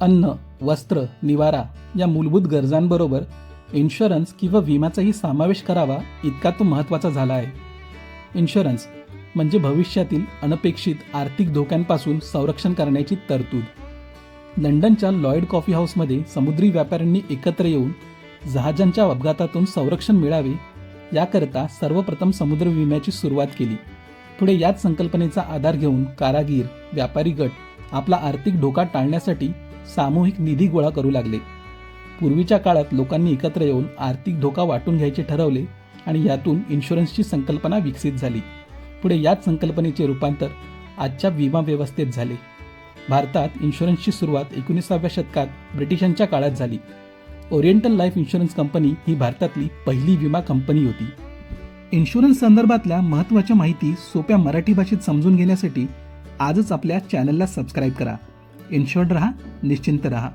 अन्न, वस्त्र, निवारा या मूलभूत गरजांबरोबर इन्शुरन्स किंवा विम्याचाही समावेश करावा इतका तो महत्त्वाचा झाला आहे. इन्शुरन्स म्हणजे भविष्यातील अनपेक्षित आर्थिक धोक्यांपासून संरक्षण करण्याची तरतूद. लंडनच्या लॉयड कॉफी हाऊसमध्ये समुद्री व्यापाऱ्यांनी एकत्र येऊन जहाजांच्या अपघातातून संरक्षण मिळावे याकरता सर्वप्रथम समुद्र विम्याची सुरुवात केली. पुढे याच संकल्पनेचा आधार घेऊन कारागीर, व्यापारी गट आपला आर्थिक धोका टाळण्यासाठी सामूहिक निधी गोळा करू लागले. पूर्वीच्या काळात लोकांनी एकत्र येऊन आर्थिक धोका वाटून घ्यायचे ठरवले आणि यातून इन्शुरन्सची संकल्पना विकसित झाली. पुढे याच संकल्पनेचे रूपांतर आजच्या विमा व्यवस्थेत झाले. भारतात इन्शुरन्सची सुरुवात 19व्या शतकात ब्रिटिशांच्या काळात झाली. ओरिएंटल लाईफ इन्शुरन्स कंपनी ही भारतातली पहिली विमा कंपनी होती. इन्शुरन्स संदर्भातल्या महत्त्वाच्या माहिती सोप्या मराठी भाषेत समजून घेण्यासाठी आजच आपल्या चॅनलला सबस्क्राईब करा. इन्शुर्ड रहा, निश्चिंत रहा.